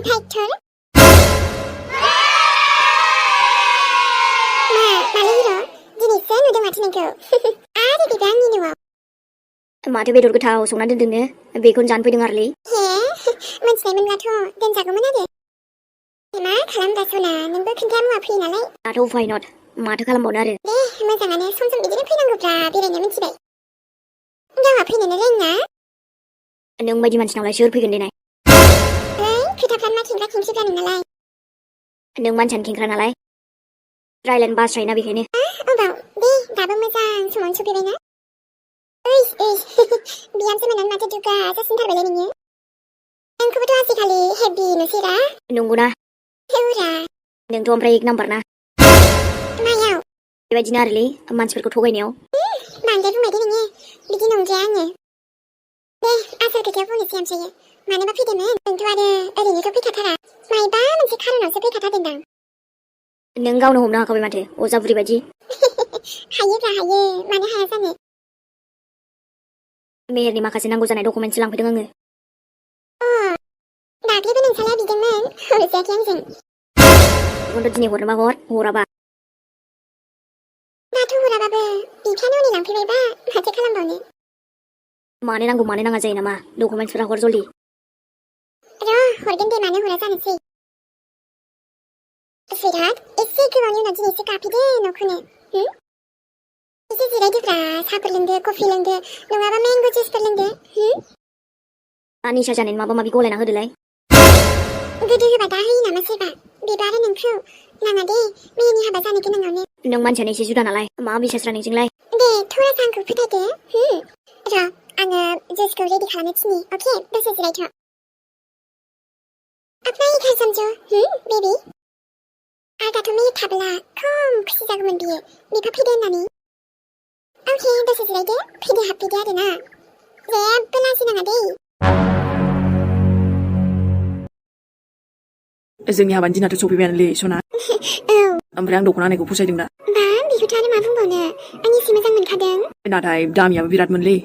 Peter? 말이로 दिनैसो नुदों माथो नोंखौ आरो बेबो आंनि न'आव माथो बेदर गोथाव संना दोनदोंनो बेखौनो जानो फैदों आरोलै हे मोनथिनाय मोनब्लाथ' दोनजागौमोन आरो मा खालामगासना नोंबो खोन्थाया मुवा फैयो नालाय दाथ' उफाय नट माथो खालामबावनो आरो दे मोजाङानो सम सम बिदिनो फैनांगौब्रा बेरायनो मिथिबाय गावहा फैनोनो रोङा नों बायदि मानसिनावलाय सोर फैगोन देनाय ओइ खोथाफ्रा मा खेंख्रा खेंख्रिब्रा नोंनालाय नों मानसियानो खेंख्रा नालाय रायलायनो बास्रायोना बेखायनो अबाव दे दाबो मोजां समावनो सफैबायना ओइ बिहामजो मोननानै माथो दुगा जासिनथारबायलै नोङो नोंखौबोथ' आजिखालि हेभि नुसैरा नंगौना हेवरा नोंथ' ओमफ्राय एक नाम्बार ना मायाव बेबायदिनो आरोलै मानसिफोरखौ थगायनायाव बांद्राय बुंबाय दे नोङो बिदि नंद्राया आङो दे आसल खोथायाव बुंनोसै ओमफ्रायो मानोबा फैदोंमोन नोंथ' आरो ओरैनोथ' फैखाथारा मायबा मोनसे खारनावसो फैखाथारदोंदां नों गावनो हमनो हाखाबाय माथो अजा बुरि बायदि हायोब्रा हायो मानो हाया जानो मेहेरनि माखासे नांगौ जानाय डकुमेन्टस लांफैदों आङो दाख्लैबो नोंसालाय बिदोंमोन हरजायाखै आंजों बेखौनोथ' दिनै हरनोबा हराबा दाथ' हराबाबो बिफायानो हनै लांफैबायबा माथो खालामबावनो मानो नांगौ मानो नाङा जायो नामा डकुमेन्टसफोरा हर जल्दि हरगोन दे मानो हरा जानोसै Sweetheart, एसे गोबावनि उनाव दिनैसो गाफैदो न'खौनो एसे जिरायदोब्रा साहाफोर लोंदो कफि लोंदो नङाबा मेंग' जुसफोर लोंदो निसा जानायनि माबा माबि गलायना होदोलाय गोदो होबा दा होयो नामा सोरबा बेबो आरो नोंखौ नाङा दे मेहेरनि हाबा जानो गोनाङावनो नों मानसियानो एसे जुदा नालाय मा बिसासरा नोंजोंलाय दे थरासा आंखौ फोथायदो र' आङो जुसखौ रेडि खालामनो थिनि अके दसे जिरायथ' अपना इधर समझो बेबी आर दाथ' मेहेर थाब्ला खम खुसि जागौमोन बियो बिफा फैदो होननानै अके दसे जिरायदो फैदो हाबफैदो आरोना जेबो लाजिनाङा दे जोंनि हाबानि दिनाथ' सफैबायानोलै सना ओमफ्राय आं दख'ना होनायखौ फसायदों दा बेखौथ' आरो मा बुंबावनो आं एसे मोजां मोनखादों नाथाय दामियाबो बिरादमोनलै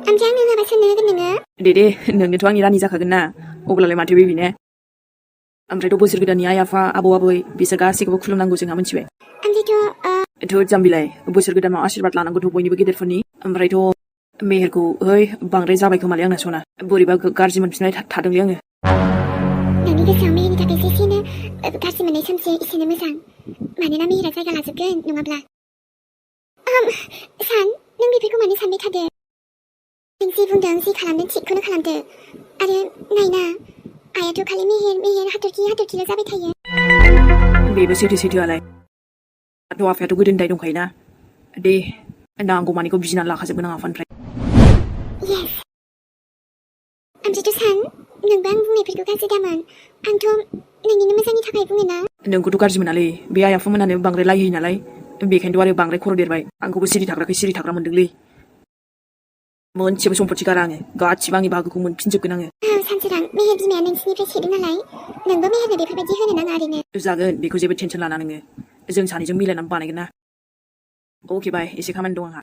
ओमफ्राय आंनो हाबा सोंनो होगोन नोङो दे नोंनोथ' आंनि रानि जाखागोन ना अब्लालाय माथो बेबि ने ओमफ्रायथ' बोसोर गोदाननि आइ आफा आबौ आबै बिसोर गासैखौबो खुलुमनांगौ जोंहा मिथिबाय ओमफ्रायथ' जाम्बिलाय बोसोर गोदानाव आशीर्बाद लानांगौथ' बयनिबो गेदेरफोरनि ओमफ्रायथ' मेहेरखौ बांद्राय जाबाय खोमालै आंना सना बोरैबा गाज्रि मोनफिननाय थादोंलै आङो नोंनि गोसोआव मेहेरनि थाखाय जेसेनो गाज्रि मोननाय सोमजियो एसेनो मोजां मानोना मेहेरा जायगा लाजोबगोन नङाब्ला सान नों बेफोरखौ मानो सानबाय थादो नों जि बुंदों जि खालामदों थिगखौनो खालामदो आरो नायना आइयाथ' खालि मेहेर हाथरखिल' जाबाय थायो बेबो सैथोआलाय थ' आफायाथ' गोदोनिफ्राय दंखायोना दे नांगौ मानिखौ बिनानै लाखाजोबगोन आं आफानिफ्राय येस ओमफ्रायथ' सान नोंबो आं बुंनायफोरखौ गाज्रि दामोन आंथ' नोंनिनो मोजांनि थाखाय बुङो ना नोंखौथ' गाज्रि मोनालै बे आइ आफामोनानो बांद्राय लायहोयो नालाय बेखायनोथ' आरो बांद्राय खर' देरबाय आंखौबो सिरि थाग्रा मोनदोंलै मोनसेबो सम्पथि गारा आङो गासिबो आंनि बाहागोखौ मोनफिनजोबगोन आङो सानसोरां मेहेर बिमाया नोंसिनिफ्राय सेदों नालाय नोंबो मेहेरनो बेफोरबायदि होनो नाङा ओरैनो जागोन बेखौ जेबो टेनसन लाना नोङो जों सानैजों मिलायनानै बानायगोन ना अके बाय एसे खामानि दं आंहा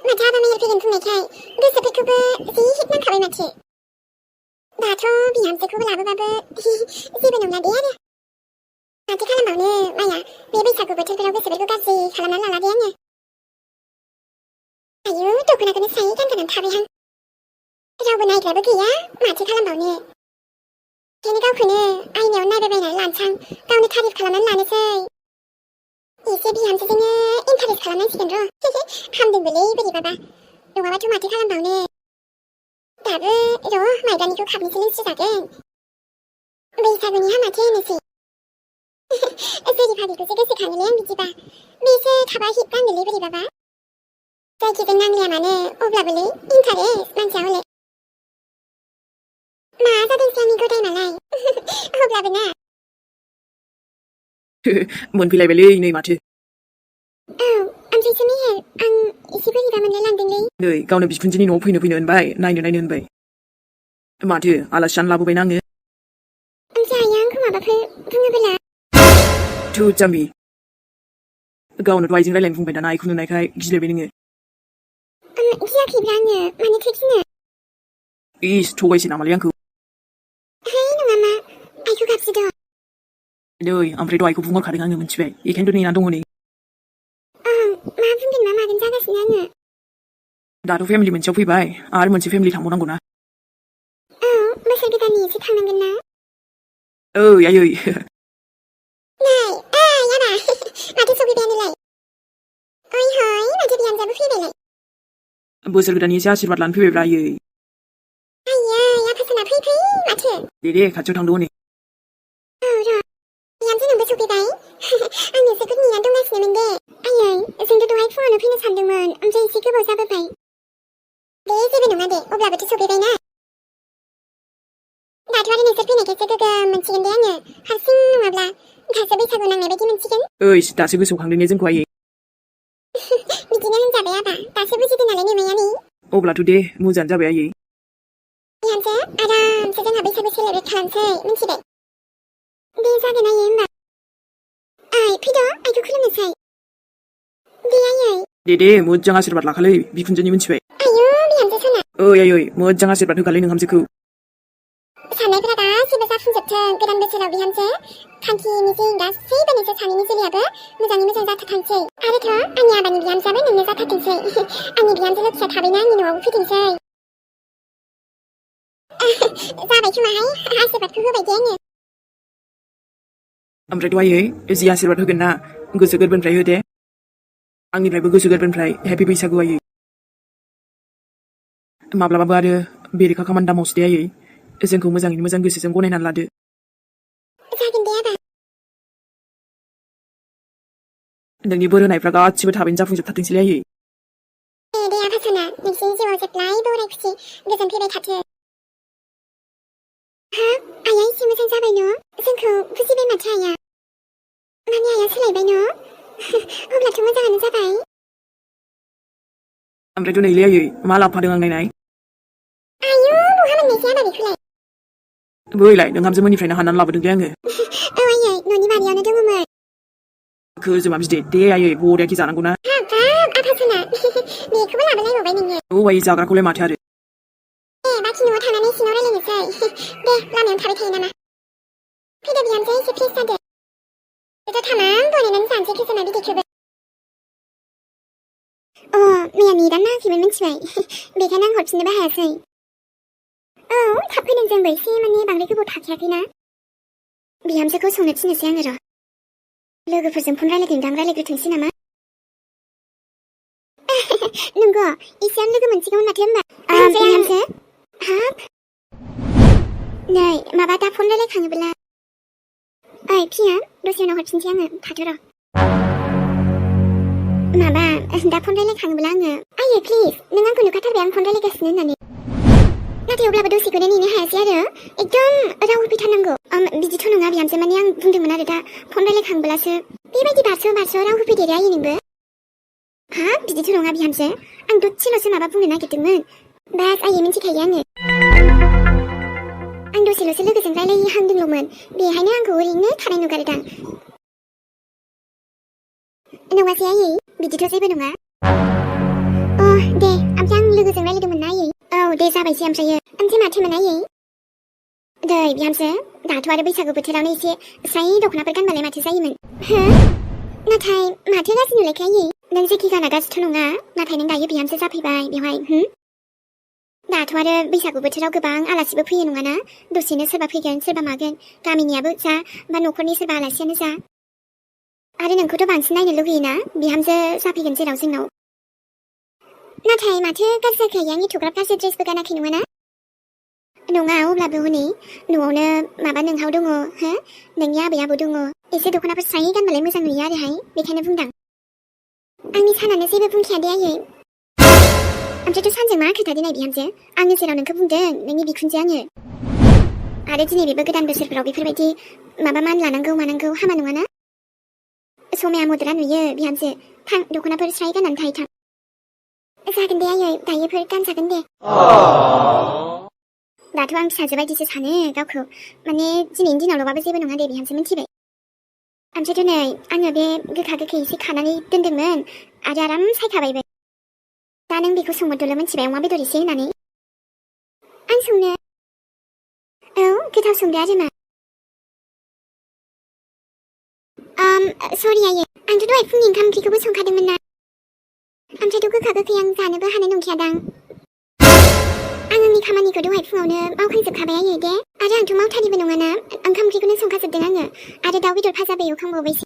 माथो हाबा मेहेर फैगोन बुंनायखाय गोसोफोरखौबो जि हिट नांखाबाय माथो दाथ' बिहामजोखौबो लाबोबाबो जेबो नंला दे आरो माथो खालामबावनो माया बे बैसागु बोथोरफोराव गोसोफोरखौ गाज्रि खालामनानै लाला दे आङो आयु दख'नाखौनो सायै गानगानानै थाबायहां रावबो नायग्राबो गैया माथो खालामबावनो ओंखायनो गावखौनो आयनायाव नायबायबायनानै लानसां गावनो थारिफ खालामनानै लानोसै एसे बिहामजोजोंनो इन्टारेस्ट खालामनांसिगोन र' हामदोंबोलै बोरैबाबा नङाबाथ' माथो खालामबावनो दाबो र' माइब्रानिखौ खाबनैसो लोंस्रोजागोन बैसागुनि हामाथो होनोसै जेरिभाबिखौसो गोसोखाङोलै आं बिदिबा बेसो थाबा हिट नाङोलै बोरैबाबा जायखिजाया नांलाया मानो अब्लाबोलै इन्टारेस्ट मानसिया हले मा जादोंसै आंनि गदायमालाय अब्लाबो ना मोनफैलायबायलै नै माथो ओमफ्रायसो मेहेर आं एसे बोरैबा मोनलाय लांदोंलै नै गावनो बिखुनजोनि न'आव फैनो होनबाय नायनो होनबाय माथो आलासि जानो लाबोबायना आङो ओमफ्राय आइया आंखौ माबाफोर बुङोबोला थु जाम्बि गावनोथ' आइजों रायलायनो बुंबाय दाना आइखौ नुनायखाय गिलायबाय नोङो गियाखैब्रा आङो मानोथो गिनो 이씨 저거이시 나말리 않고. 헤이 농아마 아이고 갑시다. 너희 아무래도 아이고 붕어 가능한 게 문치배. 이 캔돈이 난동훈이. 마분긴 마마근 작았으냐는. 나도 패밀리 문치 없이 봐이. 아를 문치 패밀리 다 못한구나. 무슨 그다니 지 탕난겠나? 야요이. này ya봐 마트 속이 배안을래. 어이 허이 마트 비안자부 휘벨래. 무엇을 그다니 시아시르밭 란 피베브라 예. 아이야 야파서나 휘휘 마트. 네네 같이 당도니. 어라 비안지는 뭐 속이 바이? 아니 세군이란 동가스는데 아이 생도 도와이 푸어는 피는 산등은 언제 이시 그보 잡아바이. 내 집에 농아대 오블라부터 속이 바이나. 나도 하는 에서 피네 개쎄 그가 문치긴데 아냐 학생 농아블라 가서 비차고 낭 내배기 문치긴. 이씨 다시 그소 강릉 예전 과예. 미지는 혼자 배야봐 다시 부지든 알레니 메야니. 오블라 투데 무잔 잡아야 예. 비안자 아람 세상 하비 사부 실레를 칸세 문치배. 네사게나 예마. 아이 피도 아이고 그러면 사이. 네야이. 네네 무장 아시르밭 라칼레 미군전이 문치배. 아유 비안자 선아. 야요이 무장 아시르밭 흑갈리는 감세 그. 자네 그러다 집에서 fun접청 끄단 배치러 위함세 칸키 미세인가 세이번에서 자니 미세리아브 무장이 무장자 타탄세 아르터 아니야 바니 위함세는 능내자 타탄세 아니 위함세 흑사 답이나 아니 노하우 피딩세 자바이 휴마하이 아시밭 그 후바이 갱이 아무래도 아예 이씨 아시르밭 흑은나 그서 그번 플레이 höde. 아니라고 그서 그번 플레이 해피 비사고 아예. 마블라바바 아르 베리카 카만다 모스데 아예. जोंखौ मोजाङैनो मोजां गोसोजों गनायनानै लादो. जागोन दे आबा. नोंनि बोर होनायफ्रा गासिबो थाबैनो जाफुंजोबथारथोंसैलै आयै. दे आफा सना नोंसिनि जिउआव जेब्लायबो अराय खुसि गोजोन फैबाय थाथो. हाब आइया एसे मोजां जाबाय न' जोंखौ बुजिबाय माथो आइया. माने आइया सोलायबाय न' अब्लाथ' मोजाङानो जाबाय. ओमफ्रायथ' नैलै आयै मा लाबोफादों आं नायनाय. आयु बहा मोननायसै आबा बेखौलाय. बैलाय नोंहामजोमोननिफ्रायनो हाननानै लाबोदों दे आङो. आयै न'नि बारियावनो दङमोन. खोजोमा बिदै दे आयै बरियाखि जानांगौ ना. हाबाब आफा सना बेखौबो लाबोलायबावबाय नोङो. आयै जाग्राखौलाय माथो आरो. बाखि न'आव थांनानै सिङाव रायलायनोसै. दे लामायावनो थाबाय थायो नामा. फैदो बिहामजो एसे फ्रेस जादो. थ' थामाम बनायनानै जानोसै खोजोमा बिदैखौबो. मैया नेटआनो नाङाखैमोन मिन्थिबाय. बेखायनो आं हरफिननोबो हायासै. औ थाब फैदों जोंबो एसे माने बांद्राय गोबाव थाखायाखैना. बिहामजोखौ संनो थिननोसै आङो र'. लोगोफोरजों फन रायलायदोंदां रायलायग्रोथोंसै नामा? नंगौ एसेयावनो लोगो मोनसिगौमोन माथो होमबा. बिहामजो हाब नै माबा दा फन रायलायखाङोब्ला ओइ फिया दसे उनाव हरफिनसै आङो थाथ' र'. माबा दा फन रायलायखाङोब्ला आङो आयै प्लिज नों आंखौ नुखाथारबाय आं फन रायलायगासिनो होननानै. नाथाय अब्लाबो दसेखौनो नेनो हायासै आरो एकदम राव होफैथारनांगौ. बिदिथ' नङा बिहामजो माने आं बुंदोंमोन आरो दा फन रायलायखांब्लासो बेबायदि बारस' राव होफैदेरो आयै नोंबो. हाब बिदिथ' नङा बिहामजो आं दसेल'सो माबा बुंनो नागिरदोंमोन. बास आयै मिन्थिखायो आङो. आं दसेल'सो लोगोजों रायलायहांदोंल'मोन बेहायनो आंखौ ओरैनो थानाय नुगारदां. नङासै आयै बिदिथ' जेबो नङा. दे ओमफ्राय आं लोगोजों रायलायदोंमोन ना आयै. औ दे जाबायसै ओमफ्रायो ओमफ्राय माथोमोन आयै. दै बिहामजो दाथ' आरो बैसागु बोथोरावनो एसे स्राय दख'नाफोर गानबालाय माथो जायोमोन. हो नाथाय माथो गाज्रि नुलायखो आयै नों जेखि गाना गाज्रिथ' नङा नाथाय नों दायो बिहामजो जाफैबाय बेवहाय दाथ' आरो बैसागु बोथोराव गोबां आलासिबो फैयो नङाना दसेनो सोरबा फैगोन सोरबा मागोन गामिनियाबो जा बा न'खरनि सोरबा आलासियानो जा आरो नोंखौथ' बांसिन नायनो लुगैयोना बिहामजो जाफैगोन जेराव जोंनाव. नाथाय माथो गाज्रि जाखायो आं एथ'ग्राब गाज्रि ड्रेसबो गानाखै नङाना. नङा अब्लाबो हनै न'आवनो माबा नोंहाव दङ हो नोंनि आबै आबौ दङ एसे दख'नाफोर स्राय गानबालाय मोजां नुयो आरोहाय बेखायनो बुंदां. आंनि सानानो जेबो बुंखाया दे आयै. ओमफ्रायथ' सानजों मा खोथा दिनै बिहामजो आंनि सेराव नोंखौ बुंदों नोंनि बिखुनजो आङो. आरो दिनै बेबो गोदान बोसोरफोराव बेफोरबायदि माबा मान लानांगौ मानांगौ हामा नङाना. समाया मदरा नुयो बिहामजो थां दख'नाफोर स्राय गाननानै थायो थां. जागोन दे आयै दायोफोर गानजागोन दे. दाथ' आं फिसाजो बायदिसो सानो गावखौ माने दिनैनि दिनावल'बाबो जेबो नङा दे बिहामजो मिन्थिबाय. ओमफ्रायथ' नै आङो बे गोखा गोखै एसे खानानै दोन्दोंमोन आरो आराम सायखाबायबो. दा नों बेखौ संबोदोल' मिन्थिबाय अमा बेदर एसे होनानै. आं संनो औ गोथाव संदो आरो मा सरि आयै आंथ' दहाय फुंनि ओंखाम ओंख्रिखौबो संखादोंमोन ना ओमफ्रायथ' गोखा गोखै आं जानोबो हानाय नंखायादां आं आंनि खामानिखौ दहाय फुङावनो मावखांजोबखाबाय आयै दे आरो आंथ' मावथारिबो नङाना ओंखाम ओंख्रिखौनो संखाजोबदों आङो आरो दाउ बेदर भाजाबो एवखांबावबायसो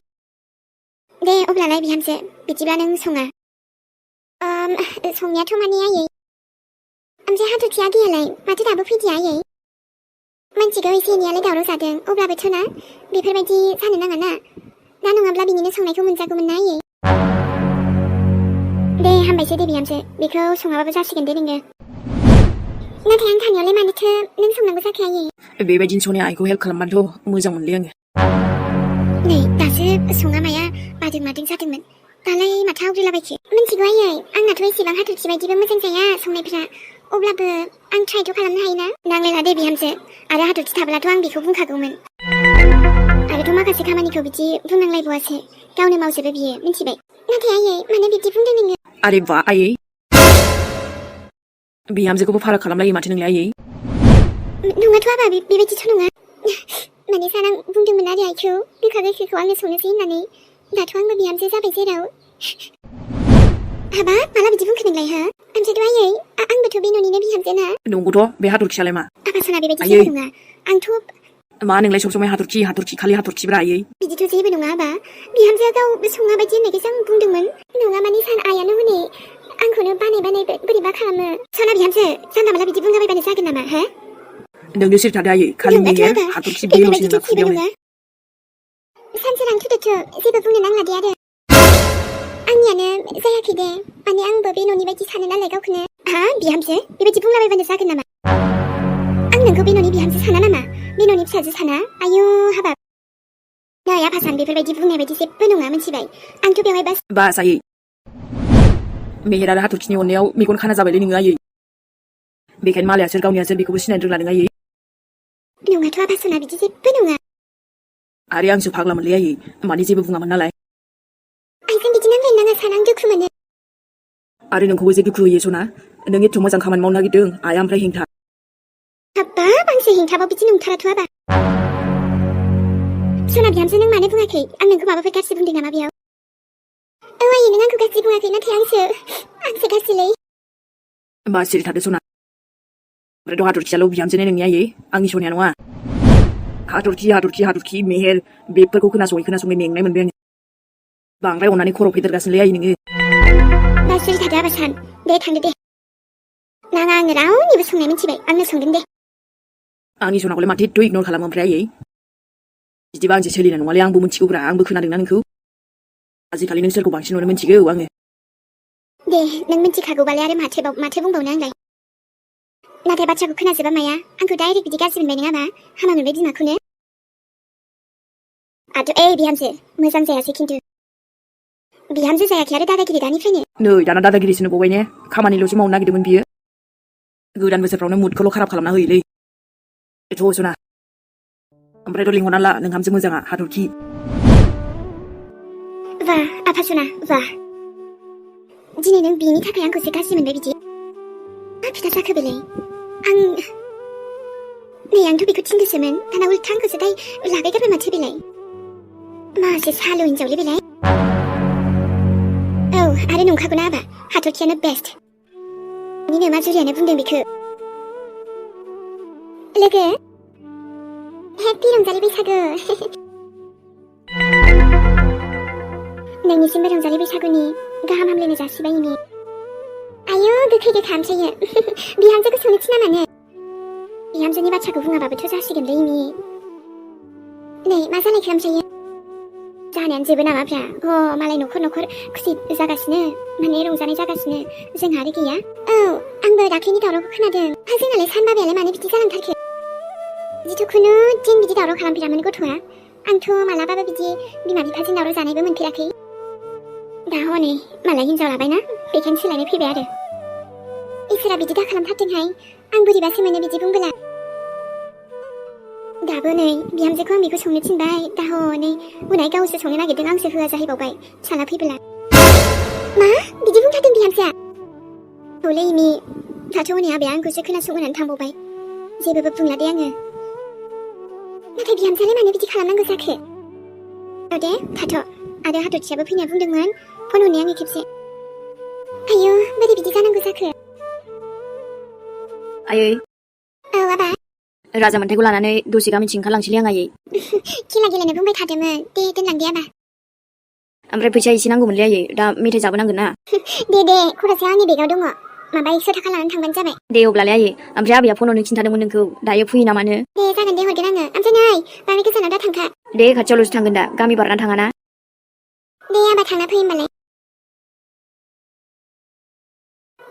दे अब्लालाय बिहामजो बिदिब्ला नों सङा संनायाथ' माने आयै ओमफ्राय हाथरखिया गैयालाय माथो दाबो फैदिया आयै मानसिखौ एसे एनैयालाय दावराव जादों अब्लाबोथ' ना बेफोरबायदि जानो नाङा ना दा नङाब्ला बिनिनो संनायखौ मोनजागौमोन ना आयै दे हामबायसै दे बिहामजो बेखौ सङाबाबो जासिगोन दे नोङो नाथाय आं थानायावलाय मानोथो नों संनांगौ जाखो आयै बेबायदिनो सनिया आइखौ हेल्प खालामबानोथ' मोजां मोनलै आङो नै दासो सङा माया बादों मादों जादोंमोन दालाय माथो आवग्रिलाबायखो मिन्थिगौ आयै आंनाथ' एसेबां हाथरखि बायदिबो मोजां जाया संनायफ्रा अब्लाबो आं ट्राइथ' खालामनो हायोना नांलायला दे बिहामजो आरो हाथरखि थाब्लाथ' आं बेखौ बुंखागौमोन आरोथ' माखासे खामानिखौ बिदि बुंनांलायबावासो गावनो मावजोबो बियो मिन्थिबाय नाथाय आयै मानो बिदि बुंदों नोङो आरे बा आयै बिहामजोखौबो फाराग खालामलायो माथो नोंलाय आयै नङाथ' हाबा बेबायदिथ' नङा माने सानां बुंदोंमोन आरो आइखौ गोखा गोखैखौ आंनो संनोसै होननानै दाथ' आंबो बिहामजो जाबाय जेराव हाबा माला बिदि बुंखो नोंलाय हो ओमफ्रायथ' आयै आंबोथ' बे न'निनो बिहामजो ना नंगौथ' बे हाथरखियालाय मा आफा सना बेबायदि जेबो नङा आंथ' मा नोंलाय सब समाय हाथरखि खालि हाथरखिब्रा आयै बिदिथ' जेबो नङा हाबा बिहामजोआ गाव सङा बायदि होननायखौसो आं बुंदोंमोन नङा माने सान आइयानो हनै आंखौनो बानाय बोरैबा खालामो सना बिहामजो जानला माला बिदि बुंलाबायबानो जागोन नामा हो नोंनो सिरि थादो आयै खालि मेहेर हाथरखि बेल'सै नोंना खुगायावनो सानसे थुदोथ' जेबो बुंनो नांला दे आरो आंनियानो जायाखै दे माने आंबो बे न'नि बायदि सानो नालाय गावखौनो हा बिहामजो बेबायदि बुंलाबायबानो जागोन नामा आं नोंखौ बे न'नि बिहामजो साना नामा बे न'नि फिसाजो साना आयु हाबाब नै आफासान बेफोरबायदि बुंनाय बायदि जेबो नङा मिथिबाय आंथ' बेवहाय बास आयै मेहेर आरो हाथरखिनि अननायाव मेगन खाना जाबायलै नोङो आयै बेखायनो मालाया सोर गावनि सोर बेखौबो सिनायनो रोंला नों आयै नङाथ' आफासना बिदि जेबो नङा आरो आंसो फाग्लामोनलै आयै माने जेबो बुङामोन नालाय आइजों बिदि नांलायनो नाङा सान आं दुखु मोनो आरो नोंखौबो जे दुखु होयो सना नों एथ' मोजां खामानि मावनो नागिरदों आइया ओमफ्राय हेंथा हाबाब आंसो हेंथाबाव बिदि नंथाराथ' हाबा सना बिहामजो नों मानो बुङाखै आं नोंखौ माबाफोर गाज्रि बुंदों नामा बेयाव औ आयै नों आंखौ गाज्रि बुङाखै नाथाय आंसो गाज्रिलै बा सिरि थादो सना ओमफ्रायथ' हाथरखियाल' बिहामजोने नोंनि आयै आंनि सनाया नङा हाथरखि मेहेर बेफोरखौ खोनासङै मेंनाय मोनबाय आङो बांद्राय अननानै खर' फेदेरगासिनोलै आयै नोङो दा सिरि थादो आबासान दे थांदो दे नाङा आङो रावनिबो संनाय मिथिबाय आंनो संदों दे आंनि सनाखौलाय माथो एथ' इगनर खालामो ओमफ्राय आयै बिदिबा आंसो सोलिनाय नङालै आंबो मिथिगौब्रा आंबो खोनादोंना नोंखौ आजिखालि नों सोरखौ बांसिन मिथिगौ आङो दे नों मिथिखागौबालाय आरो माथो बुंबावनो आंलाय नाथाय बाथ्राखौ खोनाजोबा माया आंखौ डाइरेक्ट बिदि गाज्रि मोनबाय नङाबा हामा मोनबाय बिमाखौनो आरो बिहामजो मोजां जायासै खिन्थु बिहामजो जायाखै आरो दादागिरि दानिफ्रायनो नै दाना दादागिरिसो नुबावबाय ने खामानिल'सो मावनो नागिरदोंमोन बियो गोदान बोसोरफ्रावनो मुदखौल' खाराब खालामना होयोलै एथ' सना ओमफ्रायथ' लिंहरना ला नोंहामजो मोजाङा हाथरखि बा आफा सना बा दिनै नों बिनि थाखाय आंखौसो गाज्रि मोनबाय बिदि मा खोथा जाखो बेलाय आंथ' बेखौ थिनदोंसोमोन दाना उल्था आंखौसो दाय लागायगारबाय माथो बेलाय मासे सालु हिनजावलै बेलाय औ आरो नंखागौना आबा हाथरखियानो बेस्ट नि नोमा जुलियानो बुंदों बेखौ लोगो हेपि रंजालि बैसागु नोंनिसिमबो रंजालि बैसागुनि गाहाम हामलायनाय जासिबाय इनि आयु गोखै गोखा ओमफ्रायो बिहामजोखौ संनो थिना मानो बिहामजोनि बाथ्राखौ बुङाबाबोथ' जासिगोनलै इनि नै मा जालायखो ओमफ्रायो जानायानो जोबो नामाफ्रा मालाय न'खर खुसि जागासिनो माने रंजानाय जागासिनो जोंहा आरो गैया औ आंबो दाख्लैनि दावरावखौ खोनादों जोंनालाय सानबाबायालाय मानो बिदि जालांथारखो बिदिथ' खुनु दिन बिदि दावराव खालामफेरामोन गथ'आ आंथ' मालाबाबो बिदि बिमा बिफाजों दावराव जानायबो मोनफेराखै दा हनै मालाय हिनजाव लाबायना बेखायनो सोलायनाय फैबाय आरो इसोरा बिदि दा खालामथारदोंहाय आं बोरैबासो मोनो बिदि बुंबोला दाबो नै बिहामजोखौ आं बेखौ संनो थिनबाय दा हनै उनाय गावसो संनो नागिरदों आंसो होआ जाहैबावबाय फिसाला फैबोला मा बिदि बुंथारदों बिहामजोआ हौलै इमि दाथ' हनै आबैया आंखौसो खोनासंहोनानै थांबावबाय जेबोबो बुंला दे आङो नाथाय बिहामजोआलाय मानो बिदि खालामनांगौ जाखो औ दे थाथ' आरो हाथरखियाबो फैनाया बुंदोंमोन फन हरनाया आङो खेबसे आयौ बोरै बिदि जानांगौ जाखो आयै औ आबा राजा मोन्थाइखौ लानानै दसे गामिथिं ओंखारलांसैलै आं आयै खेला गेलेनो बुंबाय थादोंमोन दे दोनलांदे आबा ओमफ्राय फैसा एसे नांगौमोनलै आयै दा मेथाइ जाबोनांगोन ना दे खरसाया आंनि बेगाव दङ माबा 100 थाखा लानानै थांबानो जाबाय दे अब्लालाय आयै ओमफ्राय आबैया फन हरनो खिन्थादोंमोन नोंखौ दायो फैयो ना मानो दे जागोन दे हरगोन आङो ओमफ्राय नै बांद्राय गोजानाव दा थांखा दे खाथियावल'सो थांगोन दा गामि बारना थाङा ना दे आबा थांना फै होमबालाय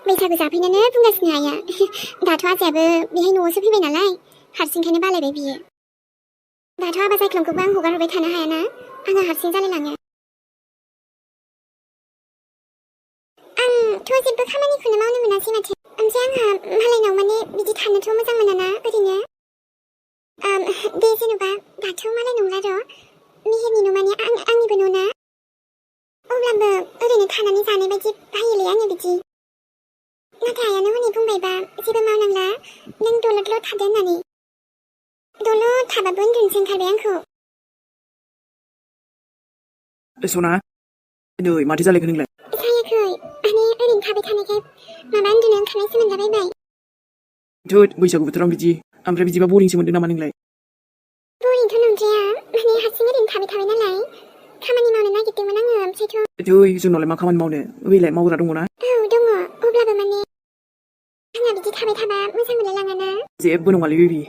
बैसागु जाफैनोनो बुंगासिनो आइया दाथ' आजायाबो बेहाय न'आवसो फैबाय नालाय हारसिंखायनो बालायबाय बियो दाथ' आबा जायख्लंखौबो आं हगार हरबाय थानो हायाना आंहा हारसिं जालायलाङो आंथ' जेबो खामानिखौनो मावनो मोनासै माथो ओमफ्राय आंहा मालायनाव माने बिदि थानोथ' मोजां मोनाना ओरैनो दे जेनेबा दाथ' मालाय नंला र' मेहेरनि न' माने आंनिबो न' ना अब्लाबो ओरैनो थानानै जानाय बायदि बायोलै आङो बिदि नाथाय आइयानो हनै बुंबायबा जेबो मावनांला नों दलदल' थादो होननानै दलद थाबाबो उन्दुनोसो ओंखारबाय आंखौ सना नै माथो जालायखो नोंलाय जायाखै माने ओरैनो थाबाय थानायखाय माबा उन्दुनो ओंखारनायसो मोनलाबायबाय थोद बैसागु बोथोराव बिदि ओमफ्राय बिदिबा बरिंसो मोनदों नामा नोंलाय बरिंथ' नंद्राया माने हारसिं ओरैनो थाबाय नालाय खामानि मावनो नागिरदोंमोन आङो ओमफ्रायथ' थै जोंनावलाय मा खामानि मावनो बैलाय मावग्रा दङ ना औ दङ अब्लाबो माने आंहा बिदि थाबाय थाबा मोजां मोनलायलाङाना जेबो नङालै बेबि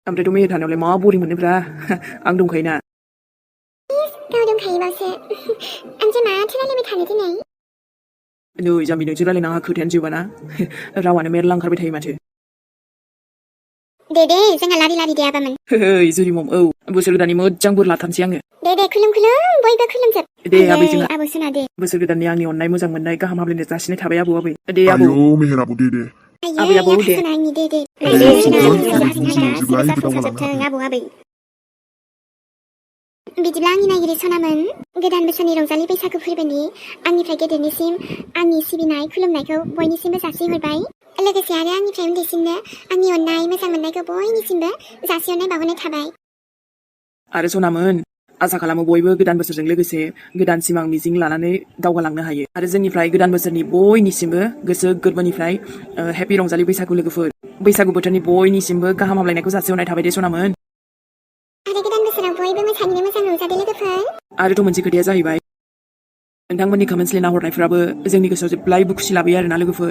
ओमफ्रायथ' मेहेर थानायावलाय मा बरिं मोनोब्रा आं दंखायोना गाव दंखायोबासो ओमफ्राय माथो रायलायबाय थानो दिनै नै जाम्बि नोंसोर रायलायनाङा खोथायानो जोबाना रावानो मेरला ओंखारबाय थायो माथो दे जोंहा लारि लारि दे आबामोन है जुरिमम औ बोसोर गोदाननि मोजां बोर लाथारनोसै आङो दे खुलुम बयबो खुलुमजोब दे आबै जोंहा आबौ सोना दे बोसोर गोदाननि आंनि अननाय मोजां मोननाय गाहाम हामलायनाय जासिनाय थाबाय आबौ आबै दे आबौ आयौ मेहेर आबौ दे आबै आबौ दे आंनि दे आबौ आबै बिदिब्ला आंनि नायगिरि सनामोन गोदान बोसोरनि रंजालि बैसागु फोरबोनि आंनिफ्राय गेदेरनिसिम आंनि सिबिनाय खुलुमनायखौ बयनिसिमबो जासिहरबाय लोगोसे आरो आंनिफ्राय उन्दैसिमनो आंनि अननाय मोजां मोननायखौ बयनिसिमबो जासिहरनाय बावहरनाय थाबाय आरो सनामोन आसा खालामो बयबो गोदान बोसोरजों लोगोसे गोदान सिमां मिजिं लानानै दावगालांनो हायो आरो जोंनिफ्राय गोदान बोसोरनि बयनिसिमबो गोसो गोरबोनिफ्राय हेपि रंजालि बैसागु लोगोफोर बैसागु बोथोरनि बयनिसिमबो गाहाम हामलायनायखौ जासिहरनाय थाबाय दे सनामोन आरो गोदान बोसोराव बयबो मोसानो मोजां रंजादो लोगोफोर आरोथ' मोनसे खोथाया जाहैबाय नोंथांमोननि कमेन्ट्स लिरना हरनायफ्राबो जोंनि गोसोआव जेब्लायबो खुसि लाबोयो आरोना लोगोफोर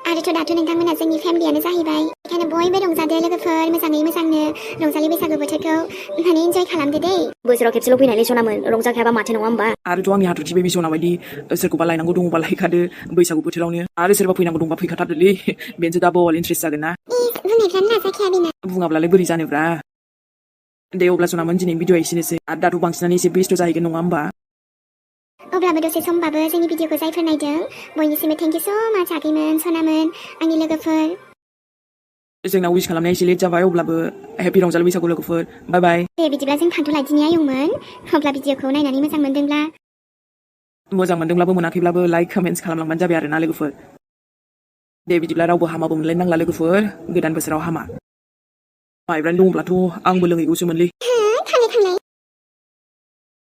आरोथ' दाथ' नोंथांमोना जोंनि फेमिलियानो जाहैबाय बेखायनो बयबो रंजादो लोगोफोर मोजांनो रंजालि बैसागु बोथोरखौ माने एन्जय खालामदो दे बोसोराव खेबसेल' फैनायलै सनामोन रंजाखायाबा माथो नङा होमबा आरोथ' आंनि हाथरखि बेबि सना बायदि सोरखौबा लायनांगौ दङबा लायखादो बैसागु बोथोरावनो आरो सोरबा फैनांगौ दंबा फैखाथारदोलै बेनोसो डाबल इन्ट्रेस्ट जागोन ना बुंनायफ्रानो नाजाखाया बेना बुङाब्लालाय बोरै जानोब्रा दे अब्ला सनामोन दिनै भिडिअ एसेनोसै आरो दाथ' बांसिनानो एसे बेस्थ' जाहैगोन नङा होमबा अब्लाबो दसे समबाबो जोंनि भिडिअखौ जायफोर नायदों बयनिसिमबो थेंक इउ स' माच आगैमोन सनामोन आंनि लोगोफोर जोंना उइस खालामनाया एसे लेट जाबाय अब्लाबो हेपि रंजालि बैसागु लोगोफोर बाय बाय दे बिदिब्ला जों थांथ'लायदिनि आयंमोन अब्ला भिडिअखौ नायनानै मोजां मोनदोंब्लाबो मोनाखैब्लाबो लाइक कमेन्ट्स खालामलांबानो जाबाय आरोना लोगोफोर दे बिदिब्ला रावबो हामाबो मोनलायनांला लोगोफोर गोदान बोसोराव हामा माइब्रानि दङब्लाथ' आंबो लोंहैगौसोमोनलै